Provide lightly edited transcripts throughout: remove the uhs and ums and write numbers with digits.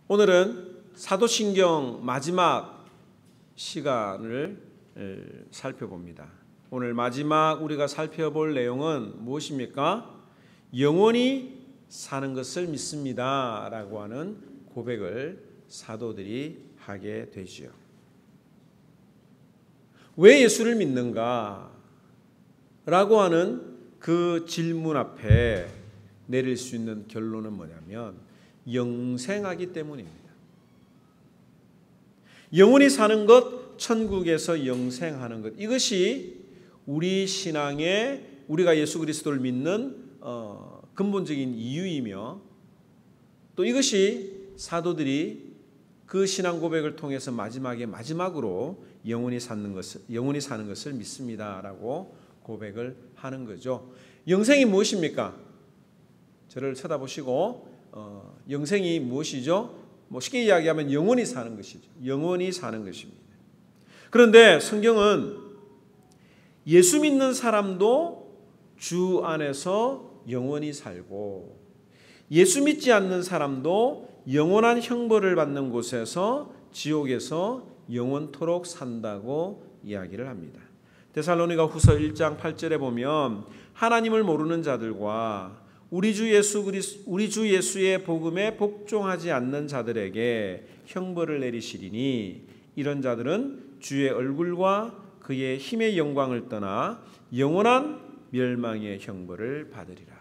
오늘은 사도신경 마지막 시간을 살펴봅니다. 오늘 마지막 우리가 살펴볼 내용은 무엇입니까? 영원히 사는 것을 믿습니다 라고 하는 고백을 사도들이 하게 되지요. 왜 예수를 믿는가? 라고 하는 그 질문 앞에 내릴 수 있는 결론은 뭐냐면 영생하기 때문입니다. 영원히 사는 것, 천국에서 영생하는 것, 이것이 우리 신앙의 우리가 예수 그리스도를 믿는 근본적인 이유이며 또 이것이 사도들이 그 신앙 고백을 통해서 마지막으로 영원히 사는 것을 믿습니다라고 고백을 하는 거죠. 영생이 무엇입니까? 저를 쳐다보시고 영생이 무엇이죠? 쉽게 이야기하면 영원히 사는 것이죠. 영원히 사는 것입니다. 그런데 성경은 예수 믿는 사람도 주 안에서 영원히 살고 예수 믿지 않는 사람도 영원한 형벌을 받는 곳에서 지옥에서 영원토록 산다고 이야기를 합니다. 데살로니가 후서 1장 8절에 보면 하나님을 모르는 자들과 우리 주 예수의 복음에 복종하지 않는 자들에게 형벌을 내리시리니 이런 자들은 주의 얼굴과 그의 힘의 영광을 떠나 영원한 멸망의 형벌을 받으리라.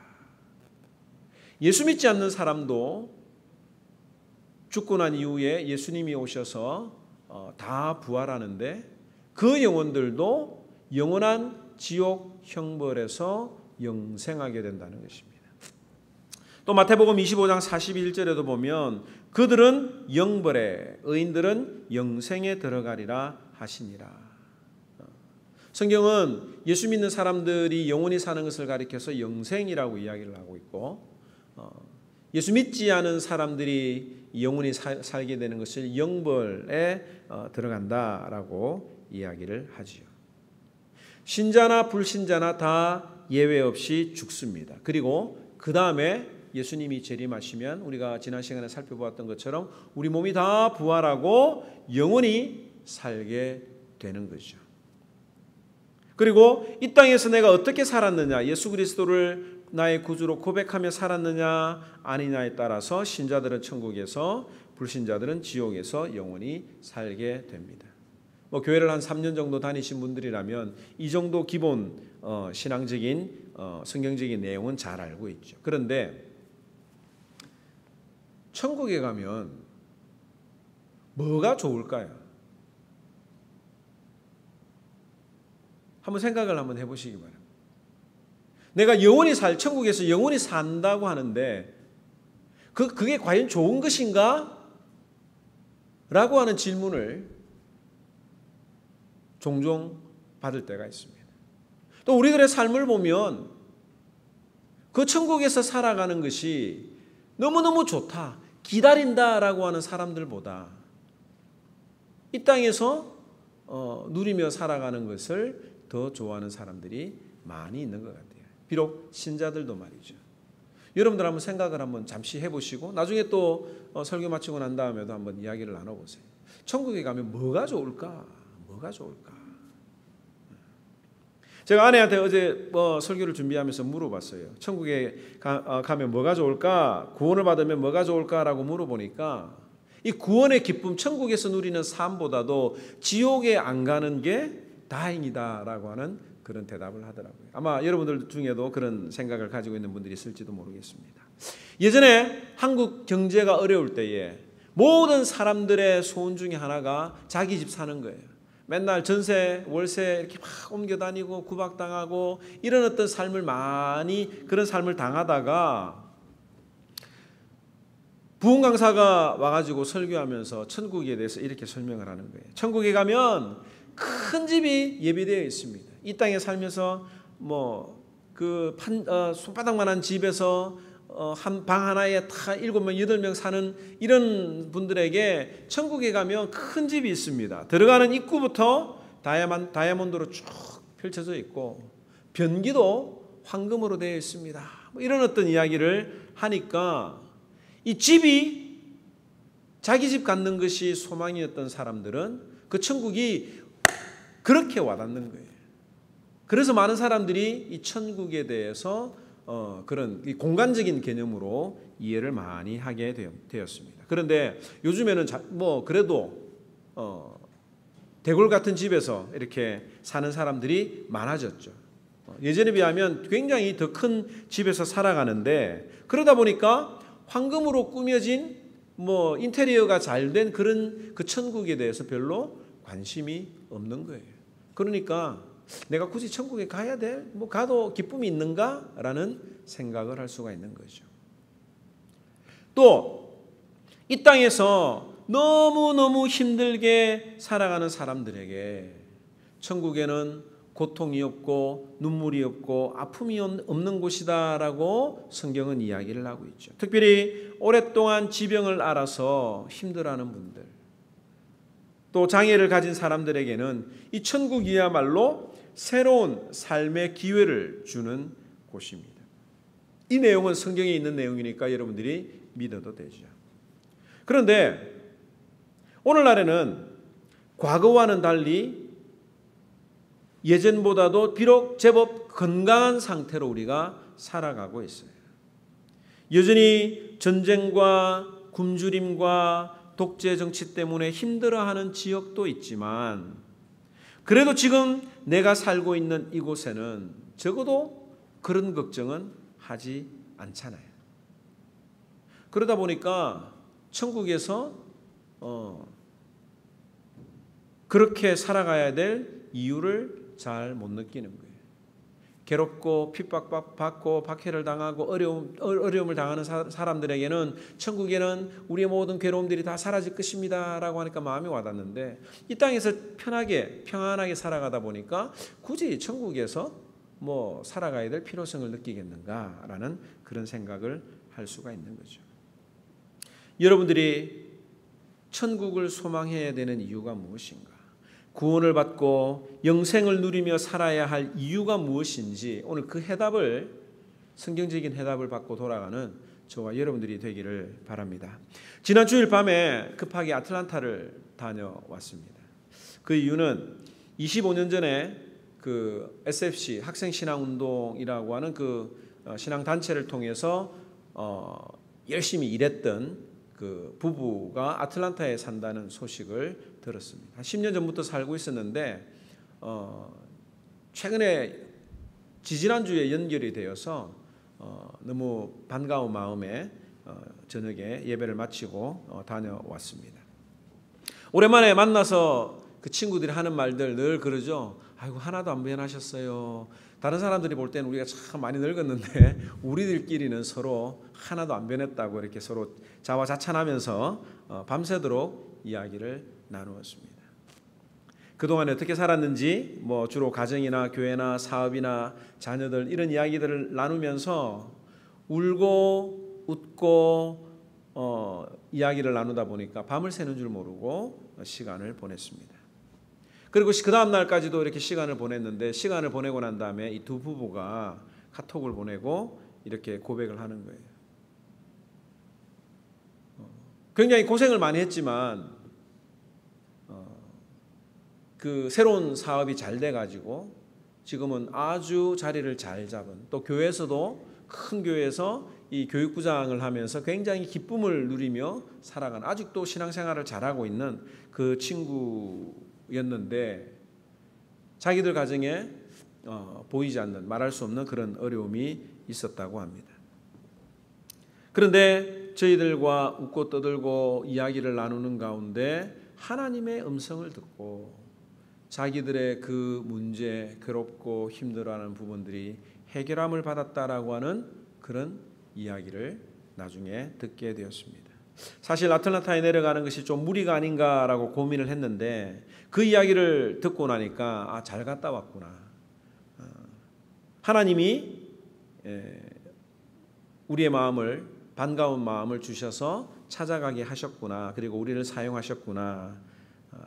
예수 믿지 않는 사람도 죽고 난 이후에 예수님이 오셔서 다 부활하는데 그 영혼들도 영원한 지옥 형벌에서 영생하게 된다는 것입니다. 또 마태복음 25장 41절에도 보면 그들은 영벌에 의인들은 영생에 들어가리라 하시니라. 성경은 예수 믿는 사람들이 영원히 사는 것을 가리켜서 영생이라고 이야기를 하고 있고 예수 믿지 않은 사람들이 영원히 살게 되는 것을 영벌에 들어간다라고 이야기를 하지요. 신자나 불신자나 다 예외 없이 죽습니다. 그리고 그 다음에 예수님이 재림하시면 우리가 지난 시간에 살펴보았던 것처럼 우리 몸이 다 부활하고 영원히 살게 되는 거죠. 그리고 이 땅에서 내가 어떻게 살았느냐, 예수 그리스도를 나의 구주로 고백하며 살았느냐 아니냐에 따라서 신자들은 천국에서 불신자들은 지옥에서 영원히 살게 됩니다. 교회를 한 3년 정도 다니신 분들이라면 이 정도 기본 신앙적인 성경적인 내용은 잘 알고 있죠. 그런데 천국에 가면 뭐가 좋을까요? 한번 생각을 한번 해보시기 바랍니다. 내가 천국에서 영원히 산다고 하는데 그게 과연 좋은 것인가? 라고 하는 질문을 종종 받을 때가 있습니다. 또 우리들의 삶을 보면 그 천국에서 살아가는 것이 너무너무 좋다, 기다린다라고 하는 사람들보다 이 땅에서 누리며 살아가는 것을 더 좋아하는 사람들이 많이 있는 것 같아요. 비록 신자들도 말이죠. 여러분들 한번 생각을 한번 잠시 해보시고 나중에 또 설교 마치고 난 다음에도 한번 이야기를 나눠보세요. 천국에 가면 뭐가 좋을까? 뭐가 좋을까? 제가 아내한테 어제 설교를 준비하면서 물어봤어요. 천국에 가면 뭐가 좋을까? 구원을 받으면 뭐가 좋을까라고 물어보니까 이 구원의 기쁨, 천국에서 누리는 삶보다도 지옥에 안 가는 게 다행이다라고 하는 그런 대답을 하더라고요. 아마 여러분들 중에도 그런 생각을 가지고 있는 분들이 있을지도 모르겠습니다. 예전에 한국 경제가 어려울 때에 모든 사람들의 소원 중에 하나가 자기 집 사는 거예요. 맨날 전세, 월세 이렇게 막 옮겨 다니고 구박당하고 이런 어떤 삶을 그런 삶을 당하다가 부흥 강사가 와가지고 설교하면서 천국에 대해서 이렇게 설명을 하는 거예요. 천국에 가면 큰 집이 예비되어 있습니다. 이 땅에 살면서 손바닥만한 집에서 한 방 하나에 다 7명, 8명 사는 이런 분들에게 천국에 가면 큰 집이 있습니다. 들어가는 입구부터 다이아몬드로 쭉 펼쳐져 있고 변기도 황금으로 되어 있습니다. 이런 어떤 이야기를 하니까 이 집이 자기 집 갖는 것이 소망이었던 사람들은 그 천국이 그렇게 와닿는 거예요. 그래서 많은 사람들이 이 천국에 대해서 그런 이 공간적인 개념으로 이해를 많이 하게 되었습니다. 그런데 요즘에는 그래도 대골 같은 집에서 이렇게 사는 사람들이 많아졌죠. 예전에 비하면 굉장히 더 큰 집에서 살아가는데, 그러다 보니까 황금으로 꾸며진 인테리어가 잘 된 그런 그 천국에 대해서 별로 관심이 없는 거예요. 그러니까 내가 굳이 천국에 가야 돼? 가도 기쁨이 있는가? 라는 생각을 할 수가 있는 거죠. 또 이 땅에서 너무너무 힘들게 살아가는 사람들에게 천국에는 고통이 없고 눈물이 없고 아픔이 없는 곳이다라고 성경은 이야기를 하고 있죠. 특별히 오랫동안 지병을 앓아서 힘들어하는 분들, 또 장애를 가진 사람들에게는 이 천국이야말로 새로운 삶의 기회를 주는 곳입니다. 이 내용은 성경에 있는 내용이니까 여러분들이 믿어도 되죠. 그런데 오늘날에는 과거와는 달리 예전보다도 비록 제법 건강한 상태로 우리가 살아가고 있어요. 여전히 전쟁과 굶주림과 독재 정치 때문에 힘들어하는 지역도 있지만, 그래도 지금 내가 살고 있는 이곳에는 적어도 그런 걱정은 하지 않잖아요. 그러다 보니까 천국에서 그렇게 살아가야 될 이유를 잘 못 느끼는 거예요. 괴롭고 핍박받고 박해를 당하고 어려움을 당하는 사람들에게는 천국에는 우리의 모든 괴로움들이 다 사라질 것입니다 라고 하니까 마음이 와닿는데, 이 땅에서 평안하게 살아가다 보니까 굳이 천국에서 살아가야 될 필요성을 느끼겠는가 라는 그런 생각을 할 수가 있는 거죠. 여러분들이 천국을 소망해야 되는 이유가 무엇인가? 구원을 받고 영생을 누리며 살아야 할 이유가 무엇인지, 오늘 그 해답을, 성경적인 해답을 받고 돌아가는 저와 여러분들이 되기를 바랍니다. 지난 주일 밤에 급하게 아틀란타를 다녀왔습니다. 그 이유는 25년 전에 그 SFC 학생신앙운동이라고 하는 그 신앙단체를 통해서 열심히 일했던 그 부부가 아틀란타에 산다는 소식을 들었습니다. 한 10년 전부터 살고 있었는데 최근에 지지난주에 연결이 되어서 너무 반가운 마음에 저녁에 예배를 마치고 다녀왔습니다. 오랜만에 만나서 그 친구들이 하는 말들 늘 그러죠. 아이고, 하나도 안 변하셨어요. 다른 사람들이 볼 때는 우리가 참 많이 늙었는데 우리들끼리는 서로 하나도 안 변했다고 이렇게 서로 자화자찬하면서 밤새도록 이야기를 나누었습니다. 그동안 어떻게 살았는지, 주로 가정이나 교회나 사업이나 자녀들 이런 이야기들을 나누면서 울고 웃고 이야기를 나누다 보니까 밤을 새는 줄 모르고 시간을 보냈습니다. 그리고 그 다음 날까지도 이렇게 시간을 보냈는데, 시간을 보내고 난 다음에 이 두 부부가 카톡을 보내고 이렇게 고백을 하는 거예요. 굉장히 고생을 많이 했지만 그 새로운 사업이 잘 돼가지고 지금은 아주 자리를 잘 잡은, 또 교회에서도 큰 교회에서 이 교육부장을 하면서 굉장히 기쁨을 누리며 살아가는, 아직도 신앙생활을 잘하고 있는 그 친구였는데, 자기들 가정에 보이지 않는, 말할 수 없는 그런 어려움이 있었다고 합니다. 그런데 저희들과 웃고 떠들고 이야기를 나누는 가운데 하나님의 음성을 듣고 자기들의 그 문제, 괴롭고 힘들어하는 부분들이 해결함을 받았다라고 하는 그런 이야기를 나중에 듣게 되었습니다. 사실 아틀란타에 내려가는 것이 좀 무리가 아닌가라고 고민을 했는데, 그 이야기를 듣고 나니까 잘 갔다 왔구나. 하나님이 우리의 마음을, 반가운 마음을 주셔서 찾아가게 하셨구나. 그리고 우리를 사용하셨구나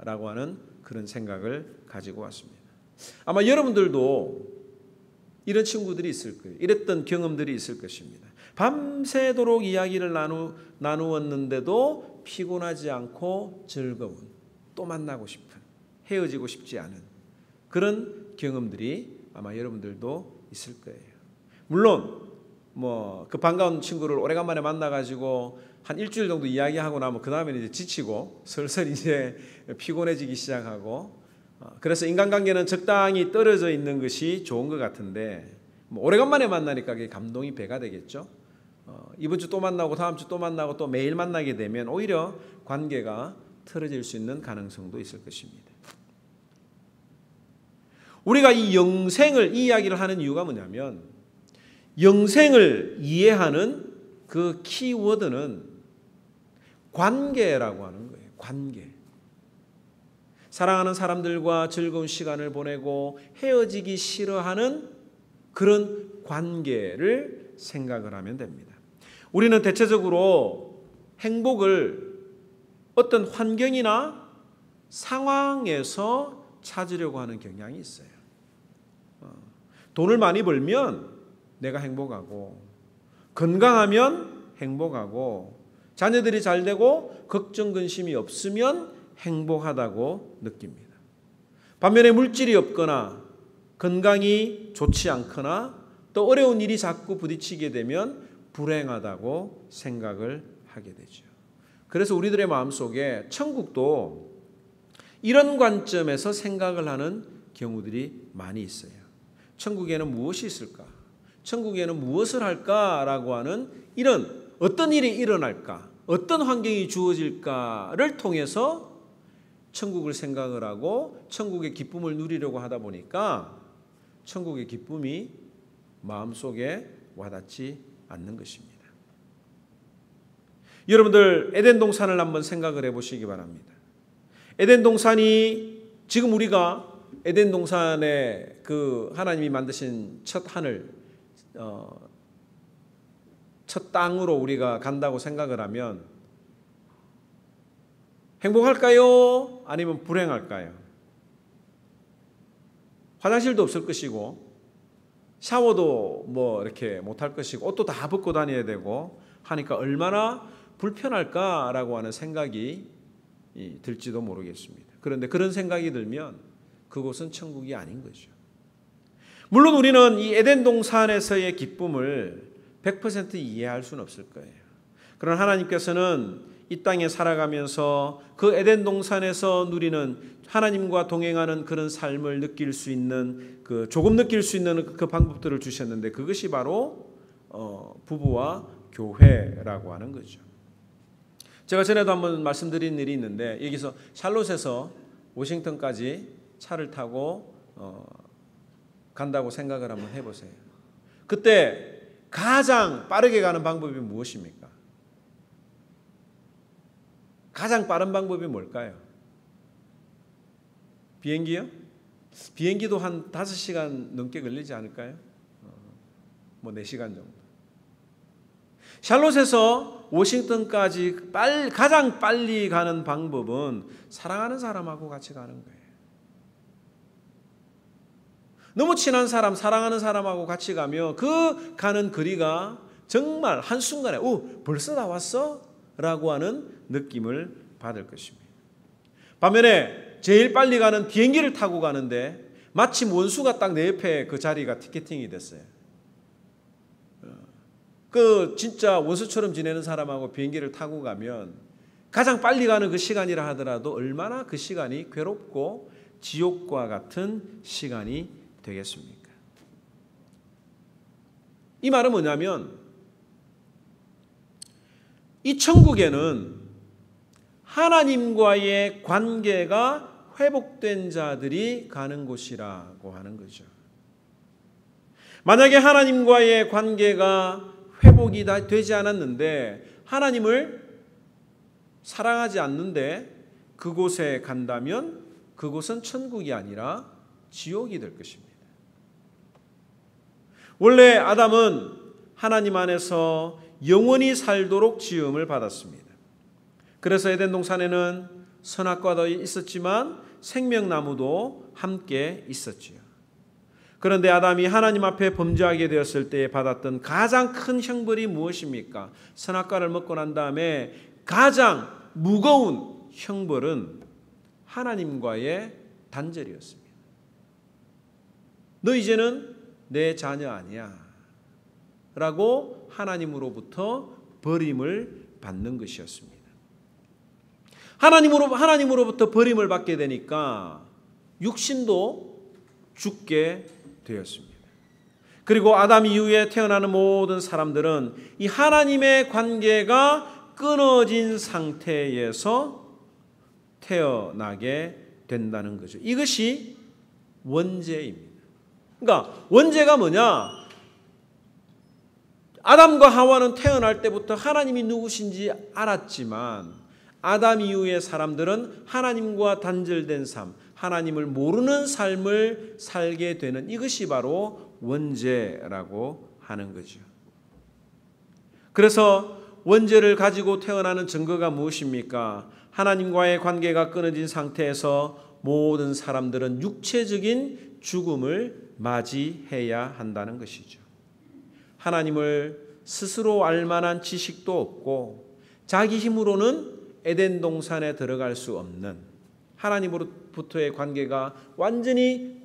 라고 하는 그런 생각을 가지고 왔습니다. 아마 여러분들도 이런 친구들이 있을 거예요. 이랬던 경험들이 있을 것입니다. 밤새도록 이야기를 나누었는데도 피곤하지 않고 즐거운, 또 만나고 싶은, 헤어지고 싶지 않은 그런 경험들이 아마 여러분들도 있을 거예요. 물론 그 반가운 친구를 오래간만에 만나가지고 한 일주일 정도 이야기하고 나면 그 다음에는 이제 지치고 슬슬 이제 피곤해지기 시작하고, 그래서 인간관계는 적당히 떨어져 있는 것이 좋은 것 같은데, 오래간만에 만나니까 그게 감동이 배가 되겠죠. 이번 주 또 만나고 다음 주 또 만나고 또 매일 만나게 되면 오히려 관계가 틀어질 수 있는 가능성도 있을 것입니다. 우리가 이 영생을, 이 이야기를 하는 이유가 뭐냐면, 영생을 이해하는 그 키워드는 관계라고 하는 거예요. 관계. 사랑하는 사람들과 즐거운 시간을 보내고 헤어지기 싫어하는 그런 관계를 생각을 하면 됩니다. 우리는 대체적으로 행복을 어떤 환경이나 상황에서 찾으려고 하는 경향이 있어요. 돈을 많이 벌면 내가 행복하고, 건강하면 행복하고, 자녀들이 잘 되고 걱정 근심이 없으면 행복하다고 느낍니다. 반면에 물질이 없거나 건강이 좋지 않거나 또 어려운 일이 자꾸 부딪히게 되면 불행하다고 생각을 하게 되죠. 그래서 우리들의 마음속에 천국도 이런 관점에서 생각을 하는 경우들이 많이 있어요. 천국에는 무엇이 있을까? 천국에는 무엇을 할까라고 하는 이런 어떤 일이 일어날까? 어떤 환경이 주어질까를 통해서 천국을 생각을 하고 천국의 기쁨을 누리려고 하다 보니까 천국의 기쁨이 마음속에 와닿지 않는 것입니다. 여러분들 에덴 동산을 한번 생각을 해보시기 바랍니다. 에덴 동산이 지금 우리가 에덴 동산에 그 하나님이 만드신 첫 하늘, 첫 땅으로 우리가 간다고 생각을 하면 행복할까요? 아니면 불행할까요? 화장실도 없을 것이고 샤워도 이렇게 못할 것이고 옷도 다 벗고 다녀야 되고 하니까 얼마나 불편할까라고 하는 생각이 들지도 모르겠습니다. 그런데 그런 생각이 들면 그곳은 천국이 아닌 거죠. 물론 우리는 이 에덴 동산에서의 기쁨을 100% 이해할 수는 없을 거예요. 그러나 하나님께서는 이 땅에 살아가면서 그 에덴 동산에서 누리는 하나님과 동행하는 그런 삶을 느낄 수 있는 조금 느낄 수 있는 그 방법들을 주셨는데 그것이 바로 부부와 교회라고 하는 거죠. 제가 전에도 한번 말씀드린 일이 있는데 여기서 샬롯에서 워싱턴까지 차를 타고 간다고 생각을 한번 해보세요. 그때 가장 빠르게 가는 방법이 무엇입니까? 가장 빠른 방법이 뭘까요? 비행기요? 비행기도 한 5시간 넘게 걸리지 않을까요? 4시간 정도. 샬롯에서 워싱턴까지 가장 빨리 가는 방법은 사랑하는 사람하고 같이 가는 거예요. 너무 친한 사람, 사랑하는 사람하고 같이 가면 그 가는 거리가 정말 한순간에 벌써 다 왔어? 라고 하는 느낌을 받을 것입니다. 반면에 제일 빨리 가는 비행기를 타고 가는데 마침 원수가 딱 내 옆에 그 자리가 티켓팅이 됐어요. 진짜 원수처럼 지내는 사람하고 비행기를 타고 가면 가장 빨리 가는 그 시간이라 하더라도 얼마나 그 시간이 괴롭고 지옥과 같은 시간이 되겠습니까? 이 말은 뭐냐면 이 천국에는 하나님과의 관계가 회복된 자들이 가는 곳이라고 하는 거죠. 만약에 하나님과의 관계가 회복이 다 되지 않았는데 하나님을 사랑하지 않는데 그곳에 간다면 그곳은 천국이 아니라 지옥이 될 것입니다. 원래 아담은 하나님 안에서 영원히 살도록 지음을 받았습니다. 그래서 에덴 동산에는 선악과도 있었지만 생명나무도 함께 있었지요. 그런데 아담이 하나님 앞에 범죄하게 되었을 때 받았던 가장 큰 형벌이 무엇입니까? 선악과를 먹고 난 다음에 가장 무거운 형벌은 하나님과의 단절이었습니다. 너 이제는 내 자녀 아니야 라고 하나님으로부터 버림을 받는 것이었습니다. 하나님으로부터 버림을 받게 되니까 육신도 죽게 되었습니다. 그리고 아담 이후에 태어나는 모든 사람들은 이 하나님의 관계가 끊어진 상태에서 태어나게 된다는 거죠. 이것이 원죄입니다. 그러니까 원죄가 뭐냐? 아담과 하와는 태어날 때부터 하나님이 누구신지 알았지만 아담 이후의 사람들은 하나님과 단절된 삶, 하나님을 모르는 삶을 살게 되는 이것이 바로 원죄라고 하는 거죠. 그래서 원죄를 가지고 태어나는 증거가 무엇입니까? 하나님과의 관계가 끊어진 상태에서 모든 사람들은 육체적인 죽음을 맞이해야 한다는 것이죠. 하나님을 스스로 알 만한 지식도 없고 자기 힘으로는 에덴 동산에 들어갈 수 없는 하나님으로부터의 관계가 완전히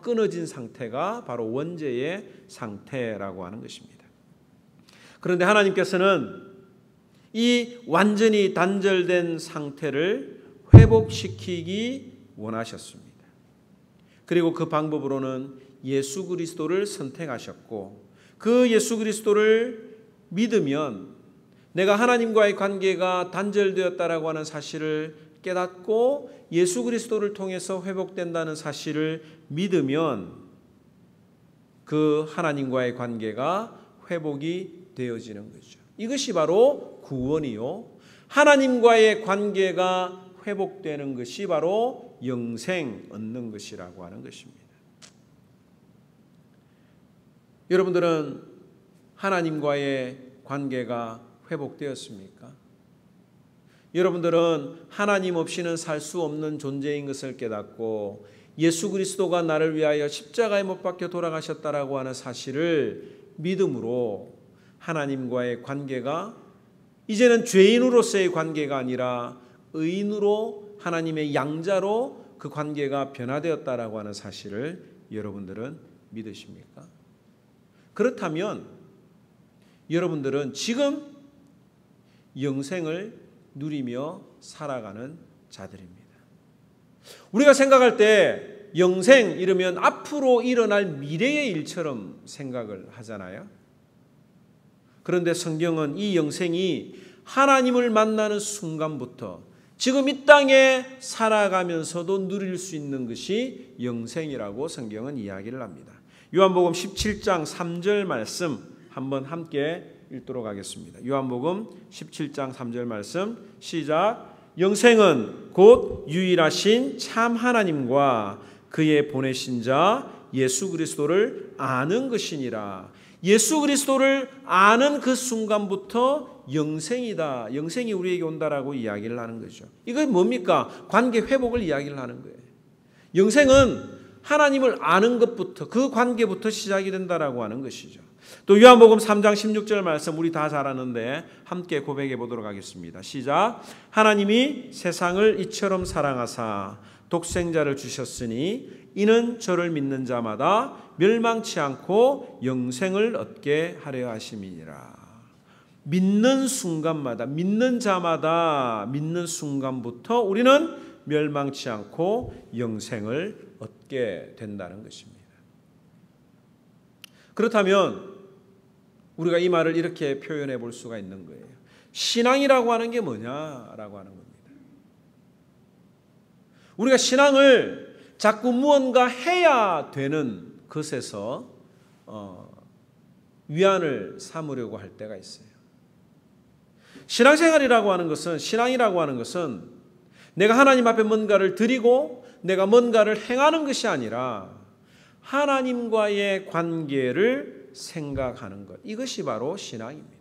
끊어진 상태가 바로 원죄의 상태라고 하는 것입니다. 그런데 하나님께서는 이 완전히 단절된 상태를 회복시키기 원하셨습니다. 그리고 그 방법으로는 예수 그리스도를 선택하셨고 그 예수 그리스도를 믿으면 내가 하나님과의 관계가 단절되었다라고 하는 사실을 깨닫고 예수 그리스도를 통해서 회복된다는 사실을 믿으면 그 하나님과의 관계가 회복이 되어지는 거죠. 이것이 바로 구원이요. 하나님과의 관계가 회복되는 것이 바로 영생 얻는 것이라고 하는 것입니다. 여러분들은 하나님과의 관계가 회복되었습니까? 여러분들은 하나님 없이는 살 수 없는 존재인 것을 깨닫고 예수 그리스도가 나를 위하여 십자가에 못 박혀 돌아가셨다라고 하는 사실을 믿음으로 하나님과의 관계가 이제는 죄인으로서의 관계가 아니라 의인으로 하나님의 양자로 그 관계가 변화되었다라고 하는 사실을 여러분들은 믿으십니까? 그렇다면 여러분들은 지금 영생을 누리며 살아가는 자들입니다. 우리가 생각할 때 영생 이러면 앞으로 일어날 미래의 일처럼 생각을 하잖아요. 그런데 성경은 이 영생이 하나님을 만나는 순간부터 지금 이 땅에 살아가면서도 누릴 수 있는 것이 영생이라고 성경은 이야기를 합니다. 요한복음 17장 3절 말씀 한번 함께 읽도록 하겠습니다. 요한복음 17장 3절 말씀 시작. 영생은 곧 유일하신 참 하나님과 그의 보내신 자 예수 그리스도를 아는 것이니라. 예수 그리스도를 아는 그 순간부터 영생이다. 영생이 우리에게 온다라고 이야기를 하는 거죠. 이건 뭡니까? 관계 회복을 이야기를 하는 거예요. 영생은 하나님을 아는 것부터 그 관계부터 시작이 된다라고 하는 것이죠. 또 요한복음 3장 16절 말씀 우리 다 잘 아는데 함께 고백해 보도록 하겠습니다. 시작. 하나님이 세상을 이처럼 사랑하사 독생자를 주셨으니 이는 저를 믿는 자마다 멸망치 않고 영생을 얻게 하려 하심이니라. 믿는 순간마다 믿는 자마다 믿는 순간부터 우리는 멸망치 않고 영생을 얻게 된다는 것입니다. 그렇다면 우리가 이 말을 이렇게 표현해 볼 수가 있는 거예요. 신앙이라고 하는 게 뭐냐라고 하는 겁니다. 우리가 신앙을 자꾸 무언가 해야 되는 것에서 위안을 삼으려고 할 때가 있어요. 신앙생활이라고 하는 것은 신앙이라고 하는 것은 내가 하나님 앞에 뭔가를 드리고 내가 뭔가를 행하는 것이 아니라 하나님과의 관계를 생각하는 것. 이것이 바로 신앙입니다.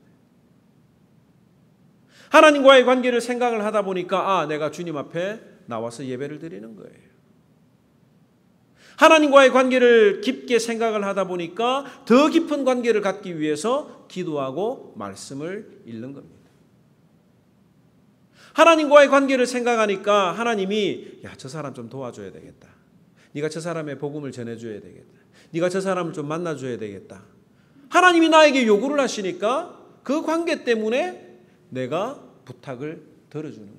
하나님과의 관계를 생각을 하다 보니까 내가 주님 앞에 나와서 예배를 드리는 거예요. 하나님과의 관계를 깊게 생각을 하다 보니까 더 깊은 관계를 갖기 위해서 기도하고 말씀을 읽는 겁니다. 하나님과의 관계를 생각하니까 하나님이 야, 저 사람 좀 도와줘야 되겠다. 네가 저 사람의 복음을 전해줘야 되겠다. 네가 저 사람을 좀 만나줘야 되겠다. 하나님이 나에게 요구를 하시니까 그 관계 때문에 내가 부탁을 들어주는 거예요.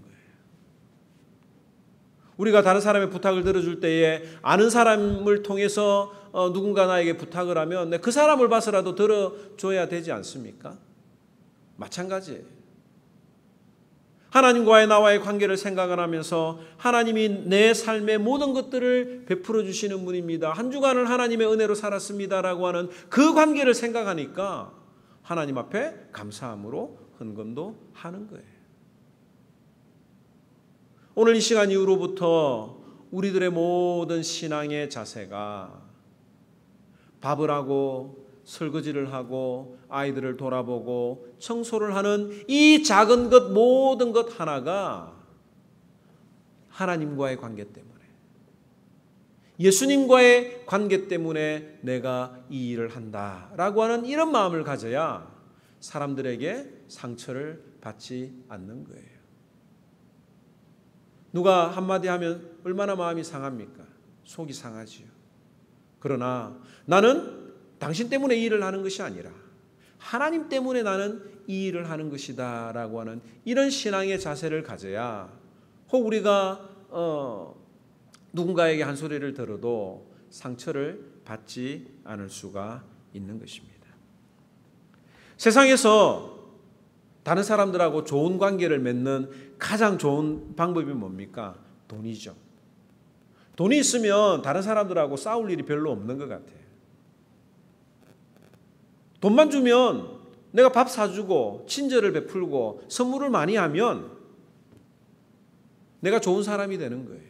우리가 다른 사람의 부탁을 들어줄 때에 아는 사람을 통해서 누군가 나에게 부탁을 하면 그 사람을 봐서라도 들어줘야 되지 않습니까? 마찬가지예요. 하나님과의 나와의 관계를 생각을 하면서 하나님이 내 삶의 모든 것들을 베풀어 주시는 분입니다. 한 주간을 하나님의 은혜로 살았습니다라고 하는 그 관계를 생각하니까 하나님 앞에 감사함으로 헌금도 하는 거예요. 오늘 이 시간 이후로부터 우리들의 모든 신앙의 자세가 밥을 하고 설거지를 하고 아이들을 돌아보고 청소를 하는 이 작은 것 모든 것 하나가 하나님과의 관계 때문에 예수님과의 관계 때문에 내가 이 일을 한다라고 하는 이런 마음을 가져야 사람들에게 상처를 받지 않는 거예요. 누가 한마디 하면 얼마나 마음이 상합니까? 속이 상하지요. 그러나 나는 당신 때문에 이 일을 하는 것이 아니라 하나님 때문에 나는 이 일을 하는 것이다 라고 하는 이런 신앙의 자세를 가져야 혹 우리가 누군가에게 한 소리를 들어도 상처를 받지 않을 수가 있는 것입니다. 세상에서 다른 사람들하고 좋은 관계를 맺는 가장 좋은 방법이 뭡니까? 돈이죠. 돈이 있으면 다른 사람들하고 싸울 일이 별로 없는 것 같아요. 돈만 주면 내가 밥 사주고 친절을 베풀고 선물을 많이 하면 내가 좋은 사람이 되는 거예요.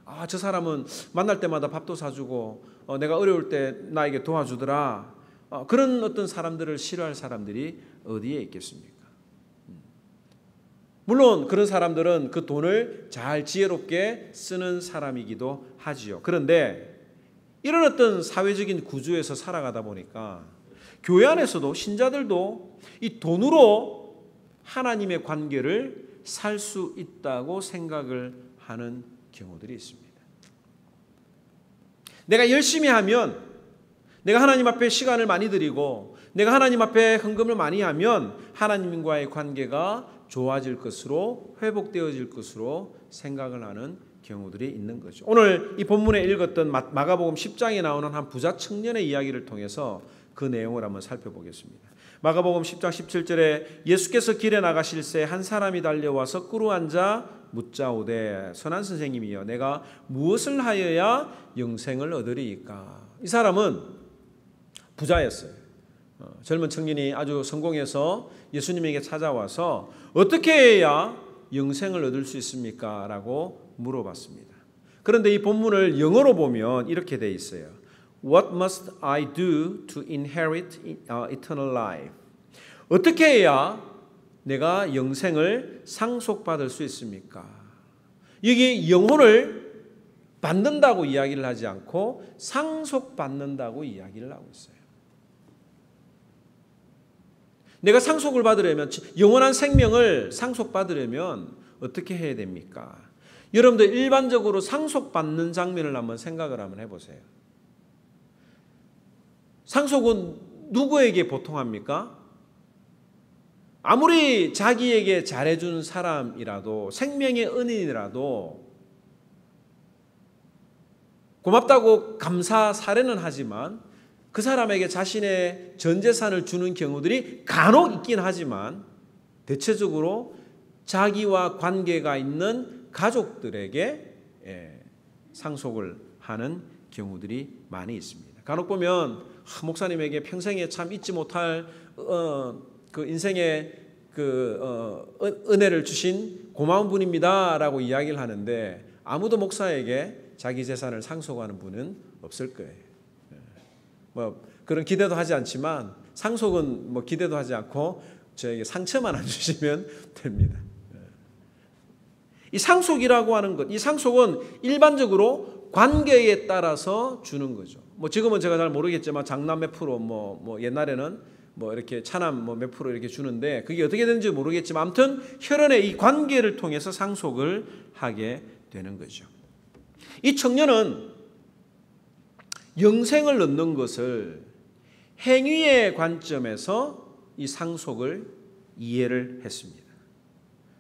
아, 저 사람은 만날 때마다 밥도 사주고 내가 어려울 때 나에게 도와주더라. 그런 어떤 사람들을 싫어할 사람들이 어디에 있겠습니까? 물론 그런 사람들은 그 돈을 잘 지혜롭게 쓰는 사람이기도 하지요. 그런데 이런 어떤 사회적인 구조에서 살아가다 보니까 교회 안에서도 신자들도 이 돈으로 하나님의 관계를 살 수 있다고 생각을 하는 경우들이 있습니다. 내가 열심히 하면, 내가 하나님 앞에 시간을 많이 드리고 내가 하나님 앞에 헌금을 많이 하면 하나님과의 관계가 좋아질 것으로, 회복되어질 것으로 생각을 하는 경우들이 있는 거죠. 오늘 이 본문에 읽었던 마가복음 10장에 나오는 한 부자 청년의 이야기를 통해서 그 내용을 한번 살펴보겠습니다. 마가복음 10장 17절에 예수께서 길에 나가실새 한 사람이 달려와서 꿇어앉아 묻자오되 선한 선생님이여 내가 무엇을 하여야 영생을 얻으리이까. 이 사람은 부자였어요. 젊은 청년이 아주 성공해서 예수님에게 찾아와서 어떻게 해야 영생을 얻을 수 있습니까? 라고 물어봤습니다. 그런데 이 본문을 영어로 보면 이렇게 돼 있어요. What must I do to inherit eternal life? 어떻게 해야 내가 영생을 상속받을 수 있습니까? 여기 영혼을 받는다고 이야기를 하지 않고 상속받는다고 이야기를 하고 있어요. 내가 상속을 받으려면, 영원한 생명을 상속받으려면 어떻게 해야 됩니까? 여러분들 일반적으로 상속받는 장면을 한번 생각을 한번 해보세요. 상속은 누구에게 보통 합니까? 아무리 자기에게 잘해준 사람이라도, 생명의 은인이라도 고맙다고 감사 사례는 하지만 그 사람에게 자신의 전 재산을 주는 경우들이 간혹 있긴 하지만 대체적으로 자기와 관계가 있는 가족들에게 상속을 하는 경우들이 많이 있습니다. 간혹 보면 목사님에게 평생에 참 잊지 못할 그 인생의 은혜를 주신 고마운 분입니다라고 이야기를 하는데 아무도 목사에게 자기 재산을 상속하는 분은 없을 거예요. 뭐 그런 기대도 하지 않지만 상속은 뭐 기대도 하지 않고 저에게 상처만 안 주시면 됩니다. 이 상속이라고 하는 것, 이 상속은 일반적으로 관계에 따라서 주는 거죠. 뭐 지금은 제가 잘 모르겠지만 장남 몇 프로 뭐 옛날에는 뭐 이렇게 차남 뭐 몇 프로 이렇게 주는데 그게 어떻게 되는지 모르겠지만 아무튼 혈연의 이 관계를 통해서 상속을 하게 되는 거죠. 이 청년은 영생을 얻는 것을 행위의 관점에서 이 상속을 이해를 했습니다.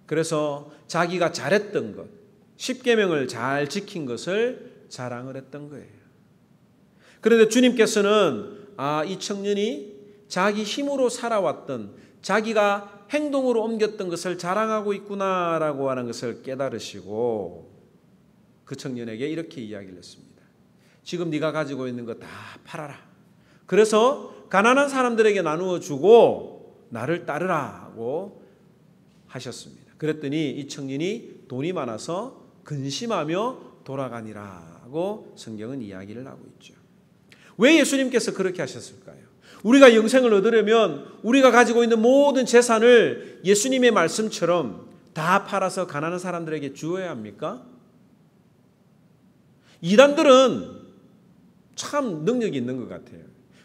그래서 자기가 잘했던 것, 십계명을 잘 지킨 것을 자랑을 했던 거예요. 그런데 주님께서는 이 청년이 자기 힘으로 살아왔던, 자기가 행동으로 옮겼던 것을 자랑하고 있구나라고 하는 것을 깨달으시고 그 청년에게 이렇게 이야기를 했습니다. 지금 네가 가지고 있는 거 다 팔아라. 그래서 가난한 사람들에게 나누어 주고 나를 따르라고 하셨습니다. 그랬더니 이 청년이 돈이 많아서 근심하며 돌아가니라고 성경은 이야기를 하고 있죠. 왜 예수님께서 그렇게 하셨을까요? 우리가 영생을 얻으려면 우리가 가지고 있는 모든 재산을 예수님의 말씀처럼 다 팔아서 가난한 사람들에게 주어야 합니까? 이단들은 참 능력이 있는 것 같아요.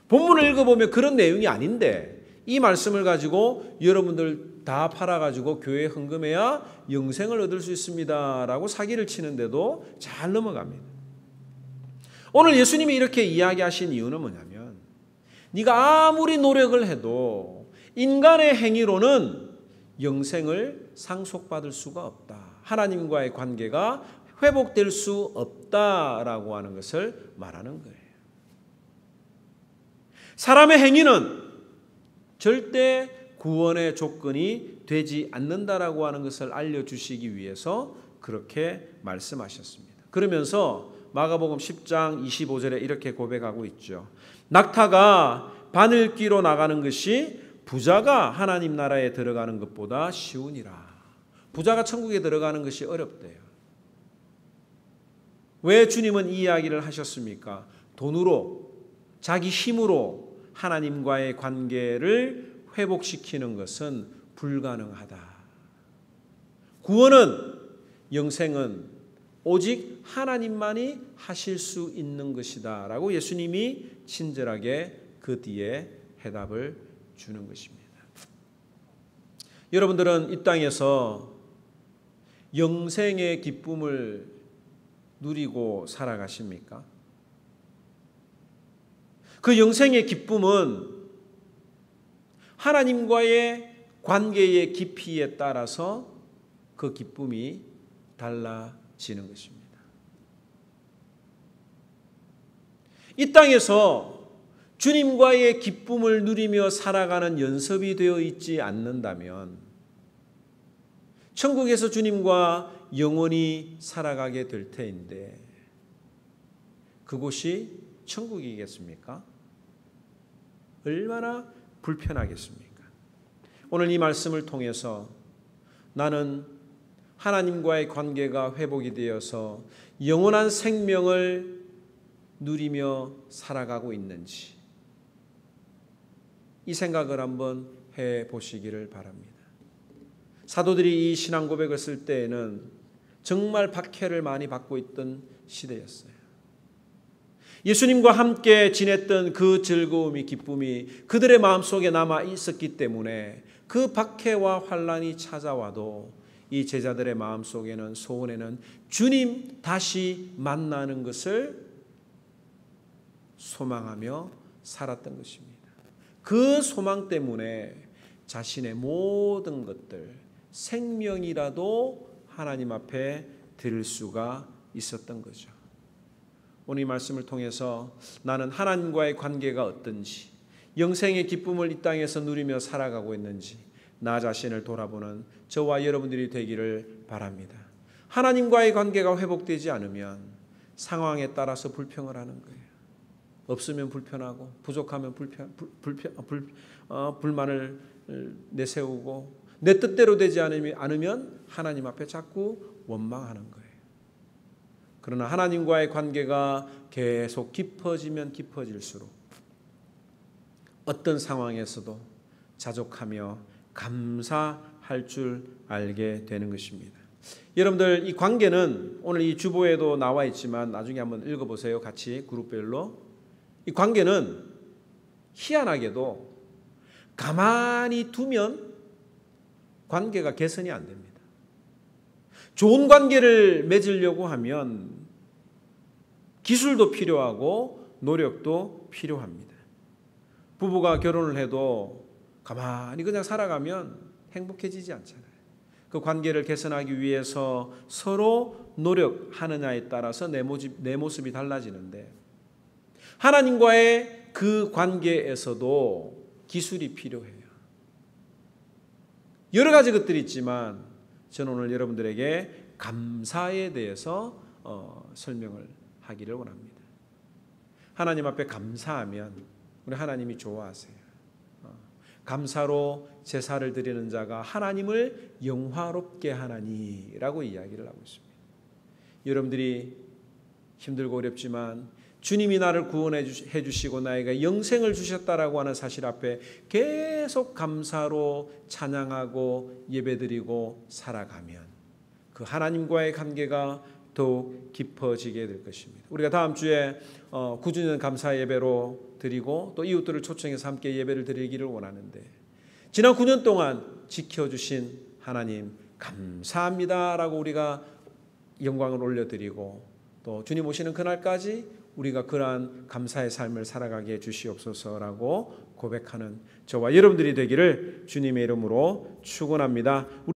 본문을 읽어보면 그런 내용이 아닌데 이 말씀을 가지고 여러분들 다 팔아가지고 교회에 헌금해야 영생을 얻을 수 있습니다 라고 사기를 치는데도 잘 넘어갑니다. 오늘 예수님이 이렇게 이야기하신 이유는 뭐냐면 네가 아무리 노력을 해도 인간의 행위로는 영생을 상속받을 수가 없다. 하나님과의 관계가 회복될 수 없다라고 하는 것을 말하는 거예요. 사람의 행위는 절대 구원의 조건이 되지 않는다라고 하는 것을 알려주시기 위해서 그렇게 말씀하셨습니다. 그러면서 마가복음 10장 25절에 이렇게 고백하고 있죠. 낙타가 바늘귀로 나가는 것이 부자가 하나님 나라에 들어가는 것보다 쉬우니라. 부자가 천국에 들어가는 것이 어렵대요. 왜 주님은 이 이야기를 하셨습니까? 돈으로, 자기 힘으로 하나님과의 관계를 회복시키는 것은 불가능하다. 구원은, 영생은 오직 하나님만이 하실 수 있는 것이다 라고 예수님이 친절하게 그 뒤에 해답을 주는 것입니다. 여러분들은 이 땅에서 영생의 기쁨을 누리고 살아가십니까? 그 영생의 기쁨은 하나님과의 관계의 깊이에 따라서 그 기쁨이 달라지는 것입니다. 이 땅에서 주님과의 기쁨을 누리며 살아가는 연습이 되어 있지 않는다면 천국에서 주님과 영원히 살아가게 될 터인데 그곳이 천국이겠습니까? 얼마나 불편하겠습니까? 오늘 이 말씀을 통해서 나는 하나님과의 관계가 회복이 되어서 영원한 생명을 누리며 살아가고 있는지 이 생각을 한번 해보시기를 바랍니다. 사도들이 이 신앙 고백을 쓸 때에는 정말 박해를 많이 받고 있던 시대였어요. 예수님과 함께 지냈던 그 즐거움이, 기쁨이 그들의 마음속에 남아 있었기 때문에 그 박해와 환난이 찾아와도 이 제자들의 마음속에는, 소원에는 주님 다시 만나는 것을 소망하며 살았던 것입니다. 그 소망 때문에 자신의 모든 것들, 생명이라도 하나님 앞에 드릴 수가 있었던 거죠. 오늘 이 말씀을 통해서 나는 하나님과의 관계가 어떤지, 영생의 기쁨을 이 땅에서 누리며 살아가고 있는지 나 자신을 돌아보는 저와 여러분들이 되기를 바랍니다. 하나님과의 관계가 회복되지 않으면 상황에 따라서 불평을 하는 거예요. 없으면 불편하고 부족하면 불만을 내세우고 내 뜻대로 되지 않으면 하나님 앞에 자꾸 원망하는 거예요. 그러나 하나님과의 관계가 계속 깊어지면 깊어질수록 어떤 상황에서도 자족하며 감사할 줄 알게 되는 것입니다. 여러분들 이 관계는 오늘 이 주보에도 나와 있지만 나중에 한번 읽어보세요. 같이 그룹별로. 이 관계는 희한하게도 가만히 두면 관계가 개선이 안 됩니다. 좋은 관계를 맺으려고 하면 기술도 필요하고 노력도 필요합니다. 부부가 결혼을 해도 가만히 그냥 살아가면 행복해지지 않잖아요. 그 관계를 개선하기 위해서 서로 노력하느냐에 따라서 내 모습이 달라지는데 하나님과의 그 관계에서도 기술이 필요해요. 여러 가지 것들이 있지만 저는 오늘 여러분들에게 감사에 대해서 설명을 하기를 원합니다. 하나님 앞에 감사하면 우리 하나님이 좋아하세요. 감사로 제사를 드리는 자가 하나님을 영화롭게 하나니라고 이야기를 하고 있습니다. 여러분들이 힘들고 어렵지만 주님이 나를 구원해 주시고 나에게 영생을 주셨다라고 하는 사실 앞에 계속 감사로 찬양하고 예배드리고 살아가면 그 하나님과의 관계가 더욱 깊어지게 될 것입니다. 우리가 다음 주에 9주년 감사 예배로 드리고 또 이웃들을 초청해서 함께 예배를 드리기를 원하는데 지난 9년 동안 지켜주신 하나님 감사합니다라고 우리가 영광을 올려드리고 또 주님 오시는 그날까지 우리가 그러한 감사의 삶을 살아가게 해주시옵소서라고 고백하는 저와 여러분들이 되기를 주님의 이름으로 축원합니다.